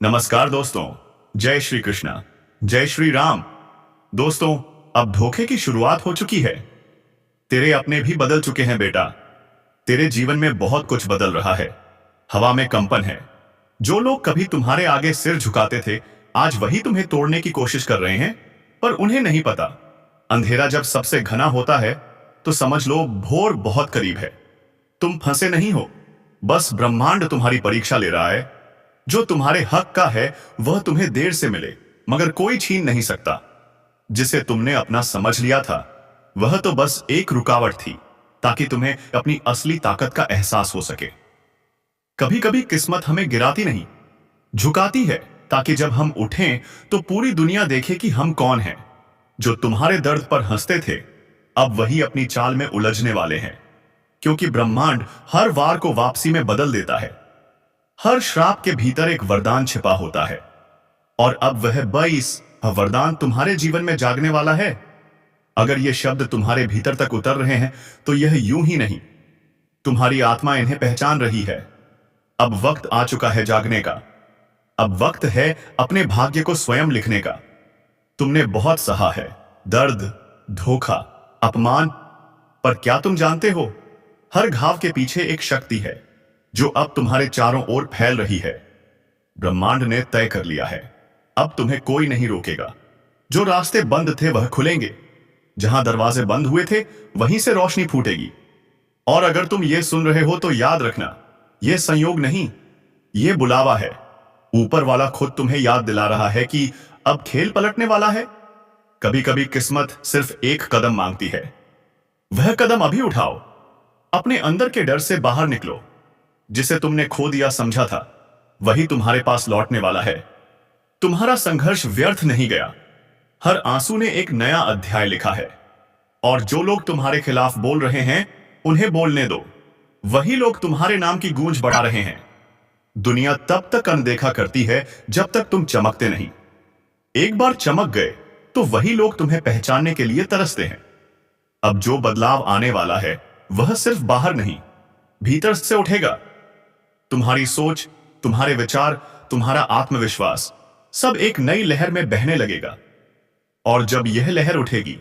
नमस्कार दोस्तों। जय श्री कृष्णा। जय श्री राम। दोस्तों, अब धोखे की शुरुआत हो चुकी है। तेरे अपने भी बदल चुके हैं बेटा। तेरे जीवन में बहुत कुछ बदल रहा है। हवा में कंपन है। जो लोग कभी तुम्हारे आगे सिर झुकाते थे, आज वही तुम्हें तोड़ने की कोशिश कर रहे हैं, पर उन्हें नहीं पता। अंधेरा जब सबसे घना होता है तो समझ लो भोर बहुत करीब है। तुम फंसे नहीं हो, बस ब्रह्मांड तुम्हारी परीक्षा ले रहा है। जो तुम्हारे हक का है वह तुम्हें देर से मिले, मगर कोई छीन नहीं सकता। जिसे तुमने अपना समझ लिया था वह तो बस एक रुकावट थी, ताकि तुम्हें अपनी असली ताकत का एहसास हो सके। कभी कभी किस्मत हमें गिराती नहीं, झुकाती है, ताकि जब हम उठें तो पूरी दुनिया देखे कि हम कौन हैं। जो तुम्हारे दर्द पर हंसते थे, अब वही अपनी चाल में उलझने वाले हैं, क्योंकि ब्रह्मांड हर वार को वापसी में बदल देता है। हर श्राप के भीतर एक वरदान छिपा होता है, और अब वह 22 वरदान तुम्हारे जीवन में जागने वाला है। अगर ये शब्द तुम्हारे भीतर तक उतर रहे हैं तो यह यूं ही नहीं, तुम्हारी आत्मा इन्हें पहचान रही है। अब वक्त आ चुका है जागने का। अब वक्त है अपने भाग्य को स्वयं लिखने का। तुमने बहुत सहा है, दर्द, धोखा, अपमान, पर क्या तुम जानते हो, हर घाव के पीछे एक शक्ति है जो अब तुम्हारे चारों ओर फैल रही है। ब्रह्मांड ने तय कर लिया है, अब तुम्हें कोई नहीं रोकेगा। जो रास्ते बंद थे वह खुलेंगे, जहां दरवाजे बंद हुए थे वहीं से रोशनी फूटेगी। और अगर तुम ये सुन रहे हो तो याद रखना, यह संयोग नहीं, यह बुलावा है। ऊपर वाला खुद तुम्हें याद दिला रहा है कि अब खेल पलटने वाला है। कभी कभी किस्मत सिर्फ एक कदम मांगती है, वह कदम अभी उठाओ। अपने अंदर के डर से बाहर निकलो। जिसे तुमने खो दिया समझा था, वही तुम्हारे पास लौटने वाला है। तुम्हारा संघर्ष व्यर्थ नहीं गया। हर आंसू ने एक नया अध्याय लिखा है। और जो लोग तुम्हारे खिलाफ बोल रहे हैं, उन्हें बोलने दो। वही लोग तुम्हारे नाम की गूंज बढ़ा रहे हैं। दुनिया तब तक अनदेखा करती है जब तक तुम चमकते नहीं। एक बार चमक गए तो वही लोग तुम्हें पहचानने के लिए तरसते हैं। अब जो बदलाव आने वाला है वह सिर्फ बाहर नहीं, भीतर से उठेगा। तुम्हारी सोच, तुम्हारे विचार, तुम्हारा आत्मविश्वास, सब एक नई लहर में बहने लगेगा। और जब यह लहर उठेगी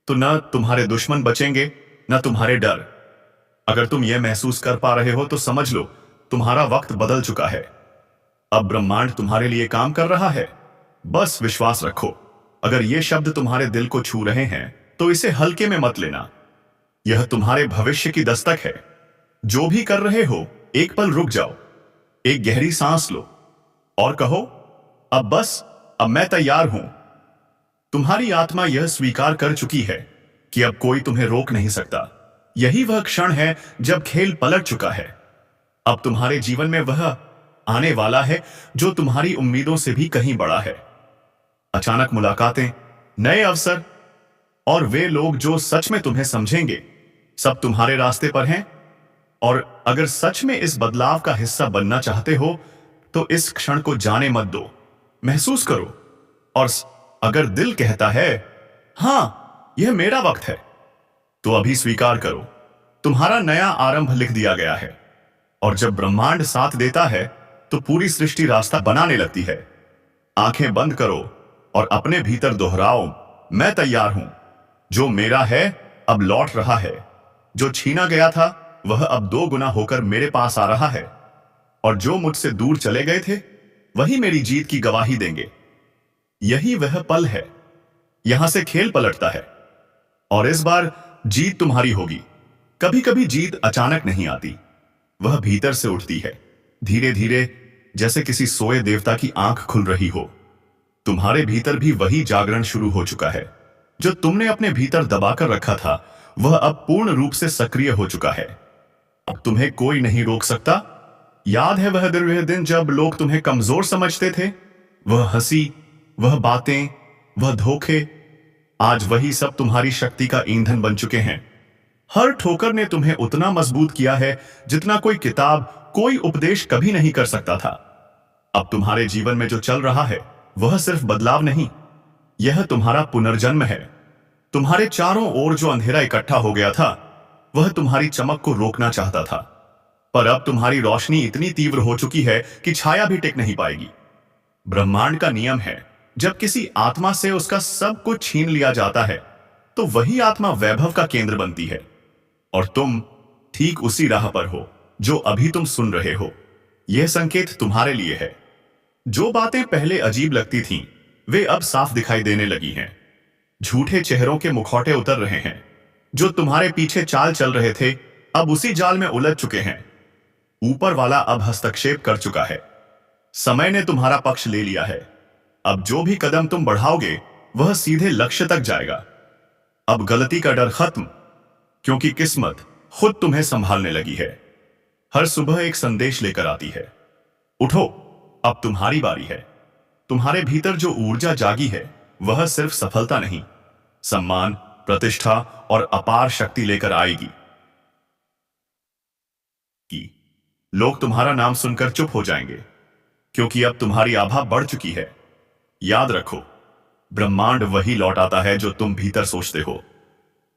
तो न तुम्हारे दुश्मन बचेंगे, न तुम्हारे डर। अगर तुम यह महसूस कर पा रहे हो तो समझ लो तुम्हारा वक्त बदल चुका है। अब ब्रह्मांड तुम्हारे लिए काम कर रहा है। बस विश्वास रखो। अगर ये शब्द तुम्हारे दिल को छू रहे हैं तो इसे हल्के में मत लेना। यह तुम्हारे भविष्य की दस्तक है। जो भी कर रहे हो, एक पल रुक जाओ, एक गहरी सांस लो और कहो, अब बस, अब मैं तैयार हूं। तुम्हारी आत्मा यह स्वीकार कर चुकी है कि अब कोई तुम्हें रोक नहीं सकता। यही वह क्षण है जब खेल पलट चुका है। अब तुम्हारे जीवन में वह आने वाला है जो तुम्हारी उम्मीदों से भी कहीं बड़ा है। अचानक मुलाकातें, नए अवसर और वे लोग जो सच में तुम्हें समझेंगे, सब तुम्हारे रास्ते पर हैं। और अगर सच में इस बदलाव का हिस्सा बनना चाहते हो तो इस क्षण को जाने मत दो, महसूस करो। और अगर दिल कहता है हां, यह मेरा वक्त है, तो अभी स्वीकार करो, तुम्हारा नया आरंभ लिख दिया गया है। और जब ब्रह्मांड साथ देता है तो पूरी सृष्टि रास्ता बनाने लगती है। आंखें बंद करो और अपने भीतर दोहराओ, मैं तैयार हूं। जो मेरा है अब लौट रहा है। जो छीना गया था वह अब 2 गुना होकर मेरे पास आ रहा है। और जो मुझसे दूर चले गए थे वही मेरी जीत की गवाही देंगे। यही वह पल है, यहां से खेल पलटता है। और इस बार जीत तुम्हारी होगी। कभी कभी जीत अचानक नहीं आती, वह भीतर से उठती है, धीरे धीरे, जैसे किसी सोए देवता की आंख खुल रही हो। तुम्हारे भीतर भी वही जागरण शुरू हो चुका है। जो तुमने अपने भीतर दबाकर रखा था वह अब पूर्ण रूप से सक्रिय हो चुका है। अब तुम्हें कोई नहीं रोक सकता। याद है वह दिन जब लोग तुम्हें कमजोर समझते थे? वह हंसी, वह बातें, वह धोखे, आज वही सब तुम्हारी शक्ति का ईंधन बन चुके हैं। हर ठोकर ने तुम्हें उतना मजबूत किया है जितना कोई किताब, कोई उपदेश कभी नहीं कर सकता था। अब तुम्हारे जीवन में जो चल रहा है वह सिर्फ बदलाव नहीं, यह तुम्हारा पुनर्जन्म है। तुम्हारे चारों ओर जो अंधेरा इकट्ठा हो गया था वह तुम्हारी चमक को रोकना चाहता था, पर अब तुम्हारी रोशनी इतनी तीव्र हो चुकी है कि छाया भी टिक नहीं पाएगी। ब्रह्मांड का नियम है, जब किसी आत्मा से उसका सब कुछ छीन लिया जाता है तो वही आत्मा वैभव का केंद्र बनती है। और तुम ठीक उसी राह पर हो जो अभी तुम सुन रहे हो। यह संकेत तुम्हारे लिए है। जो बातें पहले अजीब लगती थीं, वे अब साफ दिखाई देने लगी हैं। झूठे चेहरों के मुखौटे उतर रहे हैं। जो तुम्हारे पीछे चाल चल रहे थे, अब उसी जाल में उलझ चुके हैं। ऊपर वाला अब हस्तक्षेप कर चुका है। समय ने तुम्हारा पक्ष ले लिया है। अब जो भी कदम तुम बढ़ाओगे, वह सीधे लक्ष्य तक जाएगा। अब गलती का डर खत्म, क्योंकि किस्मत खुद तुम्हें संभालने लगी है। हर सुबह एक संदेश लेकर आती है, उठो, अब तुम्हारी बारी है। तुम्हारे भीतर जो ऊर्जा जागी है, वह सिर्फ सफलता नहीं, सम्मान, प्रतिष्ठा और अपार शक्ति लेकर आएगी। कि लोग तुम्हारा नाम सुनकर चुप हो जाएंगे, क्योंकि अब तुम्हारी आभा बढ़ चुकी है। याद रखो, ब्रह्मांड वही लौट आता है जो तुम भीतर सोचते हो।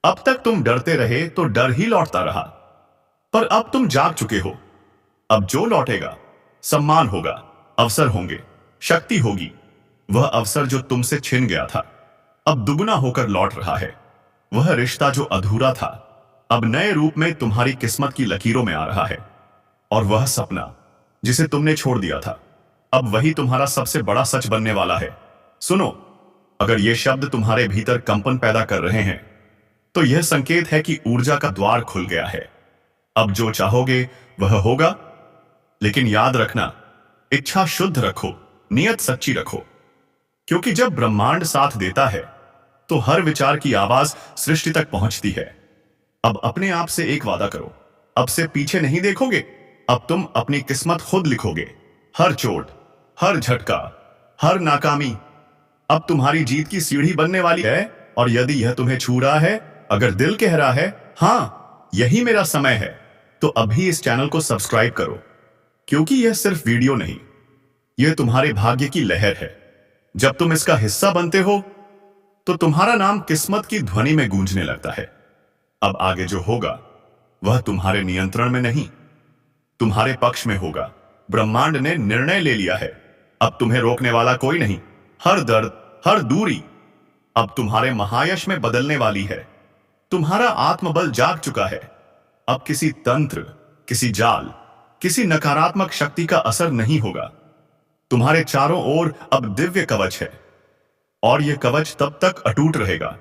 अब तक तुम डरते रहे तो डर ही लौटता रहा, पर अब तुम जाग चुके हो। अब जो लौटेगा, सम्मान होगा, अवसर होंगे, शक्ति होगी। वह अवसर जो तुमसे छिन गया था, अब दुगना होकर लौट रहा है। वह रिश्ता जो अधूरा था, अब नए रूप में तुम्हारी किस्मत की लकीरों में आ रहा है। और वह सपना जिसे तुमने छोड़ दिया था, अब वही तुम्हारा सबसे बड़ा सच बनने वाला है। सुनो, अगर ये शब्द तुम्हारे भीतर कंपन पैदा कर रहे हैं, तो यह संकेत है कि ऊर्जा का द्वार खुल गया है। अब जो चाहोगे वह होगा। लेकिन याद रखना, इच्छा शुद्ध रखो, नियत सच्ची रखो, क्योंकि जब ब्रह्मांड साथ देता है तो हर विचार की आवाज सृष्टि तक पहुंचती है। अब अपने आप से एक वादा करो, अब से पीछे नहीं देखोगे। अब तुम अपनी किस्मत खुद लिखोगे। हर चोट, हर झटका, हर नाकामी अब तुम्हारी जीत की सीढ़ी बनने वाली है। और यदि यह तुम्हें छू रहा है, अगर दिल कह रहा है हां, यही मेरा समय है, तो अभी इस चैनल को सब्सक्राइब करो, क्योंकि यह सिर्फ वीडियो नहीं, यह तुम्हारे भाग्य की लहर है। जब तुम इसका हिस्सा बनते हो, तो तुम्हारा नाम किस्मत की ध्वनि में गूंजने लगता है। अब आगे जो होगा, वह तुम्हारे नियंत्रण में नहीं, तुम्हारे पक्ष में होगा। ब्रह्मांड ने निर्णय ले लिया है। अब तुम्हें रोकने वाला कोई नहीं। हर दर्द, हर दूरी अब तुम्हारे महायश में बदलने वाली है। तुम्हारा आत्मबल जाग चुका है। अब किसी तंत्र, किसी जाल, किसी नकारात्मक शक्ति का असर नहीं होगा। तुम्हारे चारों ओर अब दिव्य कवच है, और यह कवच तब तक अटूट रहेगा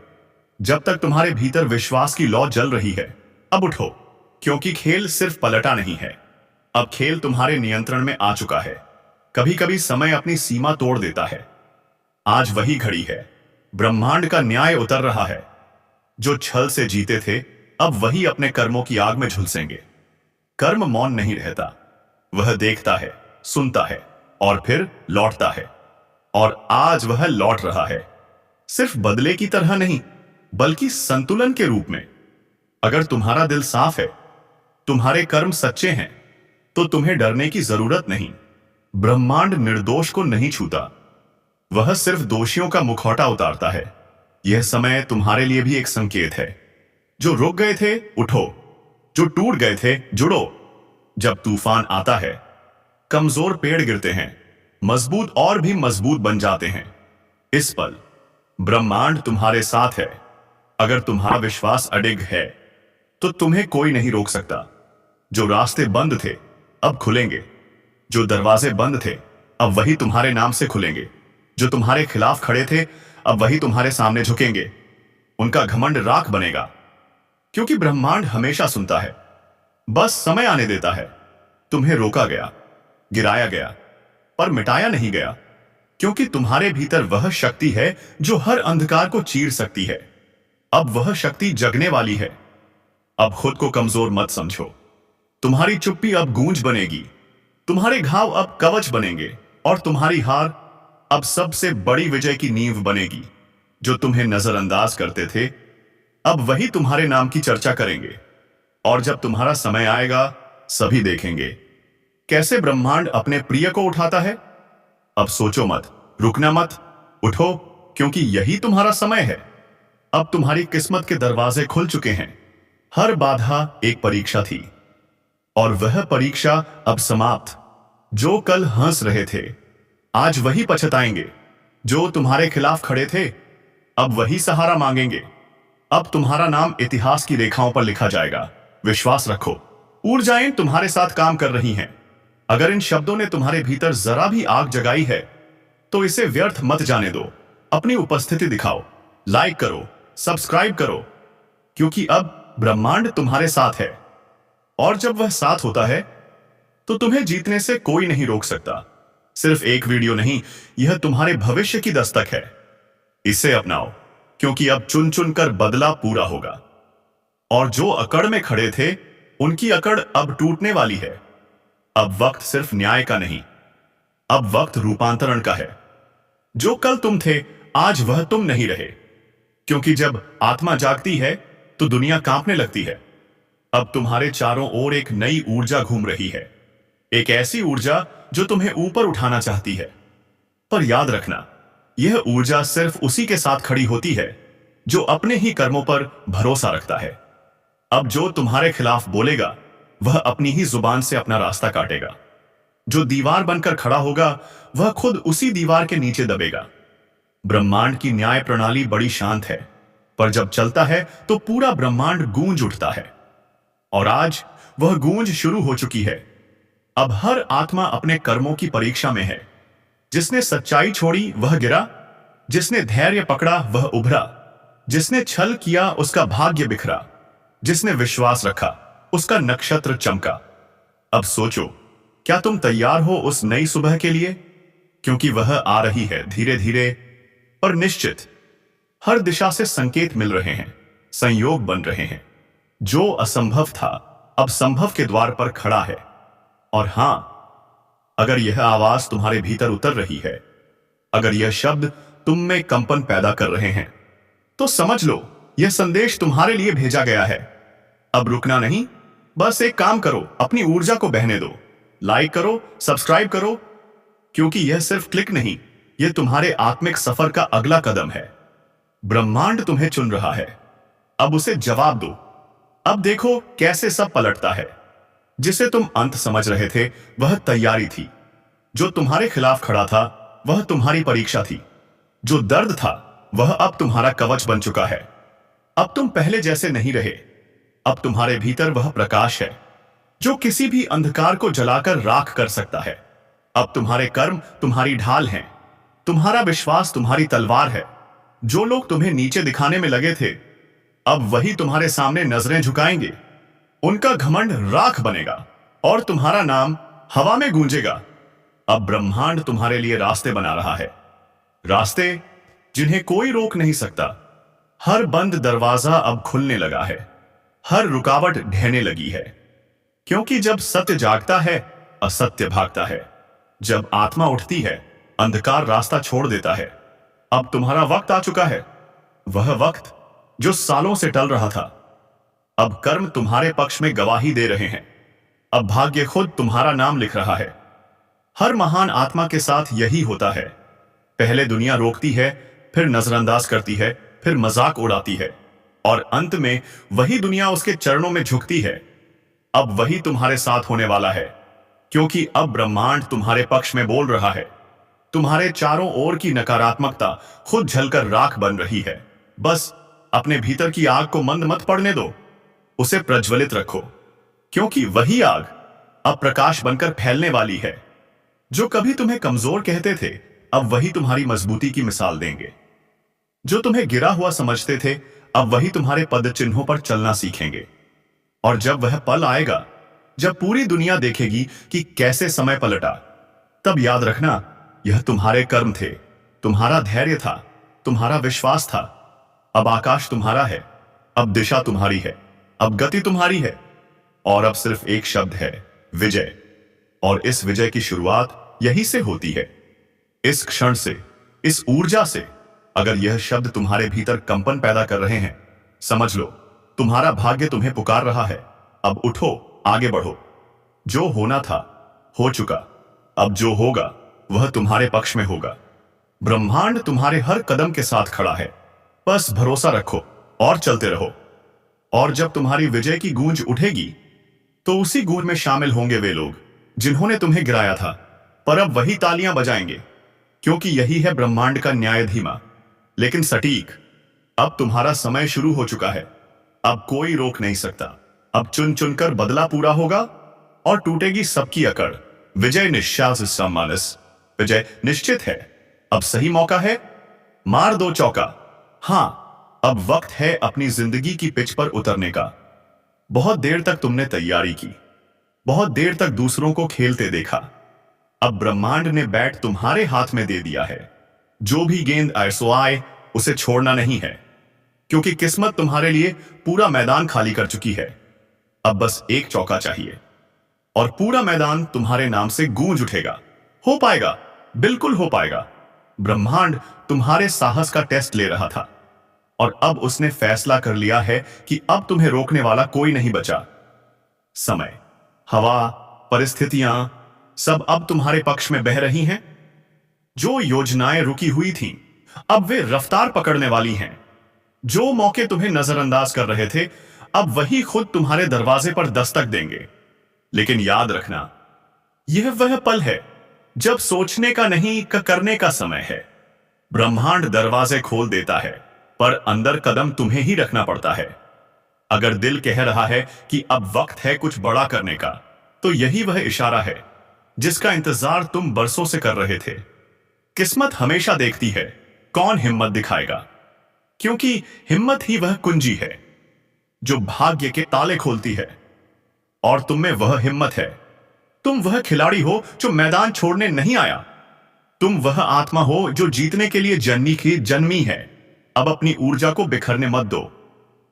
जब तक तुम्हारे भीतर विश्वास की लौ जल रही है। अब उठो, क्योंकि खेल सिर्फ पलटा नहीं है, अब खेल तुम्हारे नियंत्रण में आ चुका है। कभी कभी समय अपनी सीमा तोड़ देता है। आज वही घड़ी है। ब्रह्मांड का न्याय उतर रहा है। जो छल से जीते थे, अब वही अपने कर्मों की आग में झुलसेंगे। कर्म मौन नहीं रहता, वह देखता है, सुनता है और फिर लौटता है। और आज वह लौट रहा है, सिर्फ बदले की तरह नहीं, बल्कि संतुलन के रूप में। अगर तुम्हारा दिल साफ है, तुम्हारे कर्म सच्चे हैं, तो तुम्हें डरने की जरूरत नहीं। ब्रह्मांड निर्दोष को नहीं छूता, वह सिर्फ दोषियों का मुखौटा उतारता है। यह समय तुम्हारे लिए भी एक संकेत है। जो रुक गए थे, उठो। जो टूट गए थे, जुड़ो। जब तूफान आता है, कमजोर पेड़ गिरते हैं, मजबूत और भी मजबूत बन जाते हैं। इस पल ब्रह्मांड तुम्हारे साथ है। अगर तुम्हारा विश्वास अडिग है, तो तुम्हें कोई नहीं रोक सकता। जो रास्ते बंद थे, अब खुलेंगे। जो दरवाजे बंद थे, अब वही तुम्हारे नाम से खुलेंगे। जो तुम्हारे खिलाफ खड़े थे, अब वही तुम्हारे सामने झुकेंगे। उनका घमंड राख बनेगा, क्योंकि ब्रह्मांड हमेशा सुनता है, बस समय आने देता है। तुम्हें रोका गया, गिराया गया, पर मिटाया नहीं गया, क्योंकि तुम्हारे भीतर वह शक्ति है जो हर अंधकार को चीर सकती है। अब वह शक्ति जगने वाली है। अब खुद को कमजोर मत समझो। तुम्हारी चुप्पी अब गूंज बनेगी, तुम्हारे घाव अब कवच बनेंगे, और तुम्हारी हार अब सबसे बड़ी विजय की नींव बनेगी। जो तुम्हें नजरअंदाज करते थे, अब वही तुम्हारे नाम की चर्चा करेंगे। और जब तुम्हारा समय आएगा, सभी देखेंगे कैसे ब्रह्मांड अपने प्रिय को उठाता है। अब सोचो मत, रुकना मत, उठो, क्योंकि यही तुम्हारा समय है। अब तुम्हारी किस्मत के दरवाजे खुल चुके हैं। हर बाधा एक परीक्षा थी, और वह परीक्षा अब समाप्त। जो कल हंस रहे थे, आज वही पछताएंगे जो तुम्हारे खिलाफ खड़े थे। अब वही सहारा मांगेंगे। अब तुम्हारा नाम इतिहास की रेखाओं पर लिखा जाएगा। विश्वास रखो, ऊर्जाएं तुम्हारे साथ काम कर रही हैं। अगर इन शब्दों ने तुम्हारे भीतर जरा भी आग जगाई है तो इसे व्यर्थ मत जाने दो। अपनी उपस्थिति दिखाओ, लाइक करो, सब्सक्राइब करो, क्योंकि अब ब्रह्मांड तुम्हारे साथ है। और जब वह साथ होता है तो तुम्हें जीतने से कोई नहीं रोक सकता। सिर्फ एक वीडियो नहीं, यह तुम्हारे भविष्य की दस्तक है। इसे अपनाओ, क्योंकि अब चुन चुन कर बदला पूरा होगा। और जो अकड़ में खड़े थे, उनकी अकड़ अब टूटने वाली है। अब वक्त सिर्फ न्याय का नहीं, अब वक्त रूपांतरण का है। जो कल तुम थे, आज वह तुम नहीं रहे। क्योंकि जब आत्मा जागती है तो दुनिया कांपने लगती है। अब तुम्हारे चारों ओर एक नई ऊर्जा घूम रही है। एक ऐसी ऊर्जा जो तुम्हें ऊपर उठाना चाहती है। पर याद रखना, यह ऊर्जा सिर्फ उसी के साथ खड़ी होती है जो अपने ही कर्मों पर भरोसा रखता है। अब जो तुम्हारे खिलाफ बोलेगा, वह अपनी ही जुबान से अपना रास्ता काटेगा। जो दीवार बनकर खड़ा होगा, वह खुद उसी दीवार के नीचे दबेगा। ब्रह्मांड की न्याय प्रणाली बड़ी शांत है, पर जब चलता है तो पूरा ब्रह्मांड गूंज उठता है। और आज वह गूंज शुरू हो चुकी है। अब हर आत्मा अपने कर्मों की परीक्षा में है। जिसने सच्चाई छोड़ी वह गिरा, जिसने धैर्य पकड़ा वह उभरा, जिसने छल किया उसका भाग्य बिखरा, जिसने विश्वास रखा उसका नक्षत्र चमका। अब सोचो, क्या तुम तैयार हो उस नई सुबह के लिए? क्योंकि वह आ रही है, धीरे धीरे पर निश्चित। हर दिशा से संकेत मिल रहे हैं, संयोग बन रहे हैं। जो असंभव था अब संभव के द्वार पर खड़ा है। और हां, अगर यह आवाज तुम्हारे भीतर उतर रही है, अगर यह शब्द तुम में कंपन पैदा कर रहे हैं, तो समझ लो यह संदेश तुम्हारे लिए भेजा गया है। अब रुकना नहीं, बस एक काम करो, अपनी ऊर्जा को बहने दो। लाइक करो, सब्सक्राइब करो, क्योंकि यह सिर्फ क्लिक नहीं, यह तुम्हारे आत्मिक सफर का अगला कदम है। ब्रह्मांड तुम्हें चुन रहा है। अब उसे जवाब दो। अब देखो कैसे सब पलटता है। जिसे तुम अंत समझ रहे थे वह तैयारी थी। जो तुम्हारे खिलाफ खड़ा था वह तुम्हारी परीक्षा थी। जो दर्द था वह अब तुम्हारा कवच बन चुका है। अब तुम पहले जैसे नहीं रहे। अब तुम्हारे भीतर वह प्रकाश है जो किसी भी अंधकार को जलाकर राख कर सकता है। अब तुम्हारे कर्म तुम्हारी ढाल हैं, तुम्हारा विश्वास तुम्हारी तलवार है। जो लोग तुम्हें नीचे दिखाने में लगे थे, अब वही तुम्हारे सामने नजरें झुकाएंगे। उनका घमंड राख बनेगा और तुम्हारा नाम हवा में गूंजेगा। अब ब्रह्मांड तुम्हारे लिए रास्ते बना रहा है, रास्ते जिन्हें कोई रोक नहीं सकता। हर बंद दरवाजा अब खुलने लगा है, हर रुकावट ढहने लगी है। क्योंकि जब सत्य जागता है, असत्य भागता है। जब आत्मा उठती है, अंधकार रास्ता छोड़ देता है। अब तुम्हारा वक्त आ चुका है, वह वक्त जो सालों से टल रहा था। अब कर्म तुम्हारे पक्ष में गवाही दे रहे हैं। अब भाग्य खुद तुम्हारा नाम लिख रहा है। हर महान आत्मा के साथ यही होता है। पहले दुनिया रोकती है, फिर नजरअंदाज करती है, फिर मजाक उड़ाती है, और अंत में वही दुनिया उसके चरणों में झुकती है। अब वही तुम्हारे साथ होने वाला है, क्योंकि अब ब्रह्मांड तुम्हारे पक्ष में बोल रहा है। तुम्हारे चारों ओर की नकारात्मकता खुद झलकर राख बन रही है। बस अपने भीतर की आग को मंद मत पड़ने दो, उसे प्रज्वलित रखो, क्योंकि वही आग अब प्रकाश बनकर फैलने वाली है। जो कभी तुम्हें कमजोर कहते थे, अब वही तुम्हारी मजबूती की मिसाल देंगे। जो तुम्हें गिरा हुआ समझते थे, अब वही तुम्हारे पद चिन्हों पर चलना सीखेंगे। और जब वह पल आएगा, जब पूरी दुनिया देखेगी कि कैसे समय पलटा, तब याद रखना, यह तुम्हारे कर्म थे, तुम्हारा धैर्य था, तुम्हारा विश्वास था। अब आकाश तुम्हारा है, अब दिशा तुम्हारी है, अब गति तुम्हारी है, और अब सिर्फ एक शब्द है, विजय। और इस विजय की शुरुआत यही से होती है, इस क्षण से, इस ऊर्जा से। अगर यह शब्द तुम्हारे भीतर कंपन पैदा कर रहे हैं, समझ लो तुम्हारा भाग्य तुम्हें पुकार रहा है। अब उठो, आगे बढ़ो। जो होना था हो चुका, अब जो होगा वह तुम्हारे पक्ष में होगा। ब्रह्मांड तुम्हारे हर कदम के साथ खड़ा है। बस भरोसा रखो और चलते रहो। और जब तुम्हारी विजय की गूंज उठेगी, तो उसी गूंज में शामिल होंगे वे लोग जिन्होंने तुम्हें गिराया था, पर अब वही तालियां बजाएंगे क्योंकि यही है ब्रह्मांड का न्याय, धीमा लेकिन सटीक। अब तुम्हारा समय शुरू हो चुका है। अब कोई रोक नहीं सकता। अब चुन चुनकर बदला पूरा होगा और टूटेगी सबकी अकड़। विजय निश्चास सम्मानस, विजय निश्चित है। अब सही मौका है, मार दो चौका। हां, अब वक्त है अपनी जिंदगी की पिच पर उतरने का। बहुत देर तक तुमने तैयारी की, बहुत देर तक दूसरों को खेलते देखा। अब ब्रह्मांड ने बैट तुम्हारे हाथ में दे दिया है। जो भी गेंद आए सो आए, उसे छोड़ना नहीं है, क्योंकि किस्मत तुम्हारे लिए पूरा मैदान खाली कर चुकी है। अब बस एक चौका चाहिए और पूरा मैदान तुम्हारे नाम से गूंज उठेगा। हो पाएगा, बिल्कुल हो पाएगा। ब्रह्मांड तुम्हारे साहस का टेस्ट ले रहा था और अब उसने फैसला कर लिया है कि अब तुम्हें रोकने वाला कोई नहीं बचा। समय, हवा, परिस्थितियां सब अब तुम्हारे पक्ष में बह रही हैं। जो योजनाएं रुकी हुई थीं, अब वे रफ्तार पकड़ने वाली हैं। जो मौके तुम्हें नजरअंदाज कर रहे थे, अब वही खुद तुम्हारे दरवाजे पर दस्तक देंगे। लेकिन याद रखना, यह वह पल है जब सोचने का नहीं, करने का समय है। ब्रह्मांड दरवाजे खोल देता है, पर अंदर कदम तुम्हें ही रखना पड़ता है। अगर दिल कह रहा है कि अब वक्त है कुछ बड़ा करने का, तो यही वह इशारा है जिसका इंतजार तुम बरसों से कर रहे थे। किस्मत हमेशा देखती है कौन हिम्मत दिखाएगा, क्योंकि हिम्मत ही वह कुंजी है जो भाग्य के ताले खोलती है। और तुम में वह हिम्मत है। तुम वह खिलाड़ी हो जो मैदान छोड़ने नहीं आया। तुम वह आत्मा हो जो जीतने के लिए जन्मी है। अब अपनी ऊर्जा को बिखरने मत दो।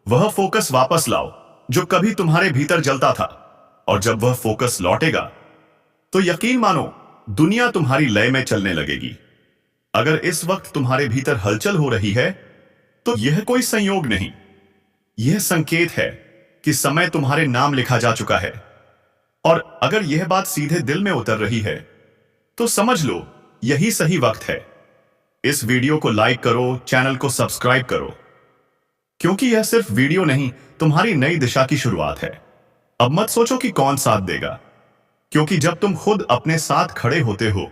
वह फोकस वापस लाओ जो कभी तुम्हारे भीतर जलता था। और जब वह फोकस लौटेगा, तो यकीन मानो दुनिया तुम्हारी लय में चलने लगेगी। अगर इस वक्त तुम्हारे भीतर हलचल हो रही है, तो यह कोई संयोग नहीं, यह संकेत है कि समय तुम्हारे नाम लिखा जा चुका है। और अगर यह बात सीधे दिल में उतर रही है, तो समझ लो यही सही वक्त है। इस वीडियो को लाइक करो, चैनल को सब्सक्राइब करो, क्योंकि यह सिर्फ वीडियो नहीं, तुम्हारी नई दिशा की शुरुआत है। अब मत सोचो कि कौन साथ देगा, क्योंकि जब तुम खुद अपने साथ खड़े होते हो,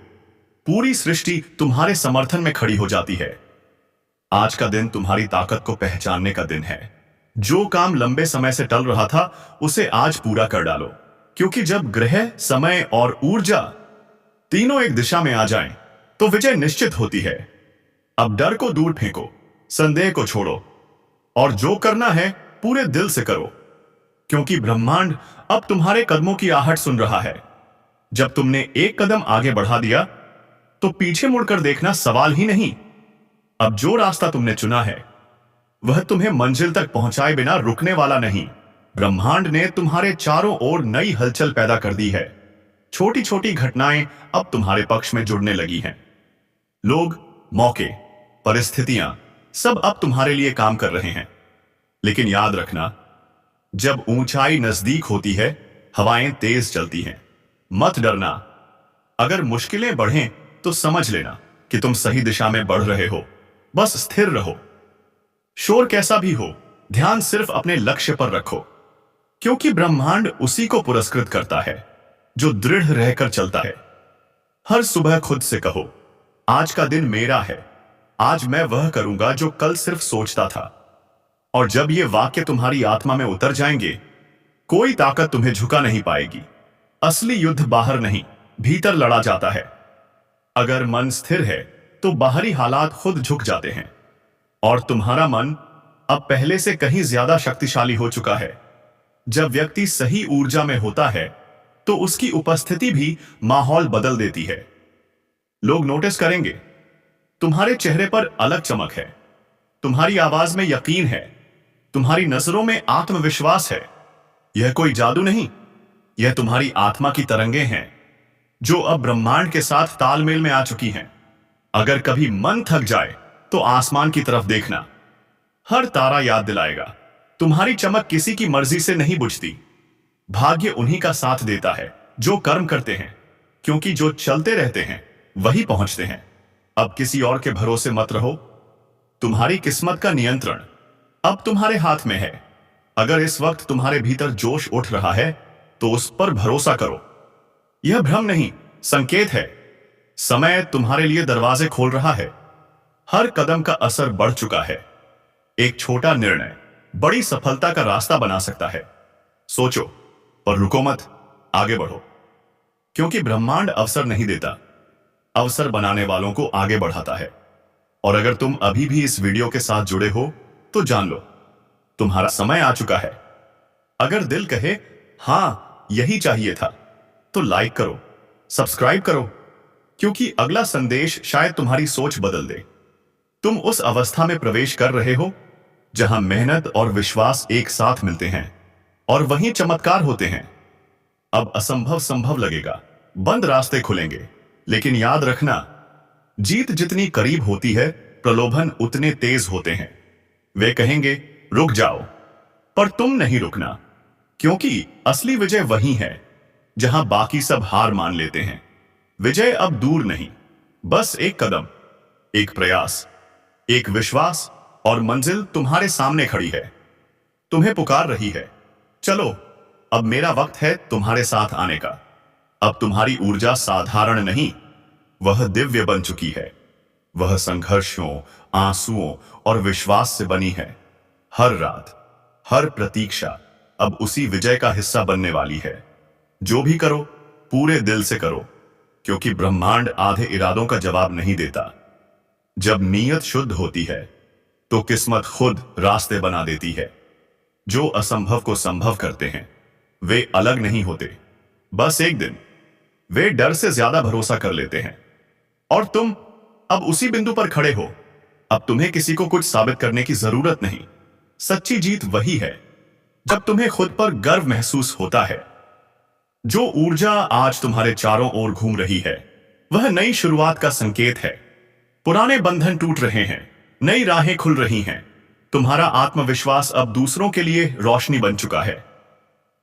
पूरी सृष्टि तुम्हारे समर्थन में खड़ी हो जाती है। आज का दिन तुम्हारी ताकत को पहचानने का दिन है। जो काम लंबे समय से टल रहा था, उसे आज पूरा कर डालो, क्योंकि जब ग्रह, समय और ऊर्जा तीनों एक दिशा में आ जाएं, तो विजय निश्चित होती है। अब डर को दूर फेंको, संदेह को छोड़ो और जो करना है पूरे दिल से करो, क्योंकि ब्रह्मांड अब तुम्हारे कदमों की आहट सुन रहा है। जब तुमने एक कदम आगे बढ़ा दिया, तो पीछे मुड़कर देखना सवाल ही नहीं। अब जो रास्ता तुमने चुना है, वह तुम्हें मंजिल तक पहुंचाए बिना रुकने वाला नहीं। ब्रह्मांड ने तुम्हारे चारों ओर नई हलचल पैदा कर दी है। छोटी छोटी घटनाएं अब तुम्हारे पक्ष में जुड़ने लगी हैं। लोग, मौके, परिस्थितियां सब अब तुम्हारे लिए काम कर रहे हैं। लेकिन याद रखना, जब ऊंचाई नजदीक होती है, हवाएं तेज चलती हैं। मत डरना। अगर मुश्किलें बढ़ें, तो समझ लेना कि तुम सही दिशा में बढ़ रहे हो। बस स्थिर रहो। शोर कैसा भी हो, ध्यान सिर्फ अपने लक्ष्य पर रखो, क्योंकि ब्रह्मांड उसी को पुरस्कृत करता है जो दृढ़ रहकर चलता है। हर सुबह खुद से कहो, आज का दिन मेरा है। आज मैं वह करूंगा जो कल सिर्फ सोचता था। और जब ये वाक्य तुम्हारी आत्मा में उतर जाएंगे, कोई ताकत तुम्हें झुका नहीं पाएगी। असली युद्ध बाहर नहीं, भीतर लड़ा जाता है। अगर मन स्थिर है, तो बाहरी हालात खुद झुक जाते हैं। और तुम्हारा मन अब पहले से कहीं ज्यादा शक्तिशाली हो चुका है। जब व्यक्ति सही ऊर्जा में होता है, तो उसकी उपस्थिति भी माहौल बदल देती है। लोग नोटिस करेंगे, तुम्हारे चेहरे पर अलग चमक है, तुम्हारी आवाज में यकीन है, तुम्हारी नजरों में आत्मविश्वास है। यह कोई जादू नहीं, यह तुम्हारी आत्मा की तरंगें हैं, जो अब ब्रह्मांड के साथ तालमेल में आ चुकी हैं। अगर कभी मन थक जाए, तो आसमान की तरफ देखना। हर तारा याद दिलाएगा, तुम्हारी चमक किसी की मर्जी से नहीं बुझती। भाग्य उन्हीं का साथ देता है जो कर्म करते हैं, क्योंकि जो चलते रहते हैं वही पहुंचते हैं। अब किसी और के भरोसे मत रहो। तुम्हारी किस्मत का नियंत्रण अब तुम्हारे हाथ में है। अगर इस वक्त तुम्हारे भीतर जोश उठ रहा है, तो उस पर भरोसा करो। यह भ्रम नहीं, संकेत है। समय तुम्हारे लिए दरवाजे खोल रहा है। हर कदम का असर बढ़ चुका है। एक छोटा निर्णय बड़ी सफलता का रास्ता बना सकता है। सोचो, पर रुको मत, आगे बढ़ो, क्योंकि ब्रह्मांड अवसर नहीं देता, अवसर बनाने वालों को आगे बढ़ाता है। और अगर तुम अभी भी इस वीडियो के साथ जुड़े हो तो जान लो, तुम्हारा समय आ चुका है। अगर दिल कहे हां यही चाहिए था, तो लाइक करो, सब्सक्राइब करो, क्योंकि अगला संदेश शायद तुम्हारी सोच बदल दे। तुम उस अवस्था में प्रवेश कर रहे हो जहां मेहनत और विश्वास एक साथ मिलते हैं और वहीं चमत्कार होते हैं। अब असंभव संभव लगेगा, बंद रास्ते खुलेंगे, लेकिन याद रखना, जीत जितनी करीब होती है, प्रलोभन उतने तेज होते हैं। वे कहेंगे रुक जाओ, पर तुम नहीं रुकना, क्योंकि असली विजय वही है जहां बाकी सब हार मान लेते हैं। विजय अब दूर नहीं, बस एक कदम, एक प्रयास, एक विश्वास, और मंजिल तुम्हारे सामने खड़ी है, तुम्हें पुकार रही है। चलो, अब मेरा वक्त है तुम्हारे साथ आने का। अब तुम्हारी ऊर्जा साधारण नहीं, वह दिव्य बन चुकी है। वह संघर्षों, आंसुओं और विश्वास से बनी है। हर रात, हर प्रतीक्षा अब उसी विजय का हिस्सा बनने वाली है। जो भी करो, पूरे दिल से करो, क्योंकि ब्रह्मांड आधे इरादों का जवाब नहीं देता। जब नीयत शुद्ध होती है तो किस्मत खुद रास्ते बना देती है। जो असंभव को संभव करते हैं वे अलग नहीं होते, बस एक दिन वे डर से ज्यादा भरोसा कर लेते हैं। और तुम अब उसी बिंदु पर खड़े हो। अब तुम्हें किसी को कुछ साबित करने की जरूरत नहीं। सच्ची जीत वही है जब तुम्हें खुद पर गर्व महसूस होता है। जो ऊर्जा आज तुम्हारे चारों ओर घूम रही है, वह नई शुरुआत का संकेत है। पुराने बंधन टूट रहे हैं, नई राहें खुल रही हैं। तुम्हारा आत्मविश्वास अब दूसरों के लिए रोशनी बन चुका है।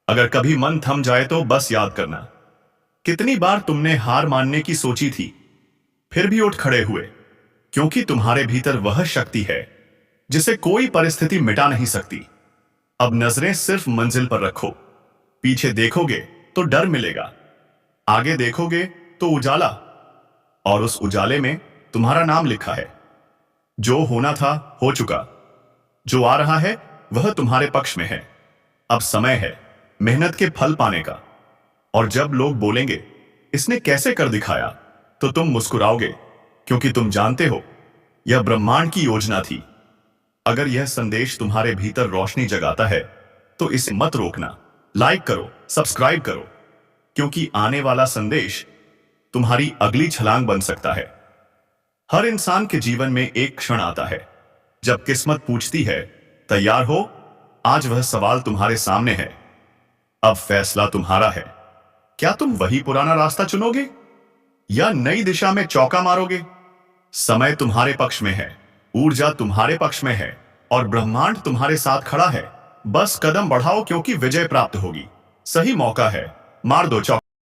अगर कभी मन थम जाए तो बस याद करना, कितनी बार तुमने हार मानने की सोची थी, फिर भी उठ खड़े हुए, क्योंकि तुम्हारे भीतर वह शक्ति है जिसे कोई परिस्थिति मिटा नहीं सकती। अब नजरें सिर्फ मंजिल पर रखो। पीछे देखोगे तो डर मिलेगा, आगे देखोगे तो उजाला, और उस उजाले में तुम्हारा नाम लिखा है। जो होना था हो चुका, जो आ रहा है वह तुम्हारे पक्ष में है। अब समय है मेहनत के फल पाने का। और जब लोग बोलेंगे इसने कैसे कर दिखाया, तो तुम मुस्कुराओगे, क्योंकि तुम जानते हो यह ब्रह्मांड की योजना थी। अगर यह संदेश तुम्हारे भीतर रोशनी जगाता है तो इसे मत रोकना। लाइक करो, सब्सक्राइब करो, क्योंकि आने वाला संदेश तुम्हारी अगली छलांग बन सकता है। हर इंसान के जीवन में एक क्षण आता है जब किस्मत पूछती है तैयार हो। आज वह सवाल तुम्हारे सामने है। अब फैसला तुम्हारा है। क्या तुम वही पुराना रास्ता चुनोगे या नई दिशा में चौका मारोगे? समय तुम्हारे पक्ष में है, ऊर्जा तुम्हारे पक्ष में है, और ब्रह्मांड तुम्हारे साथ खड़ा है। बस कदम बढ़ाओ, क्योंकि विजय प्राप्त होगी। सही मौका है, मार दो चौका।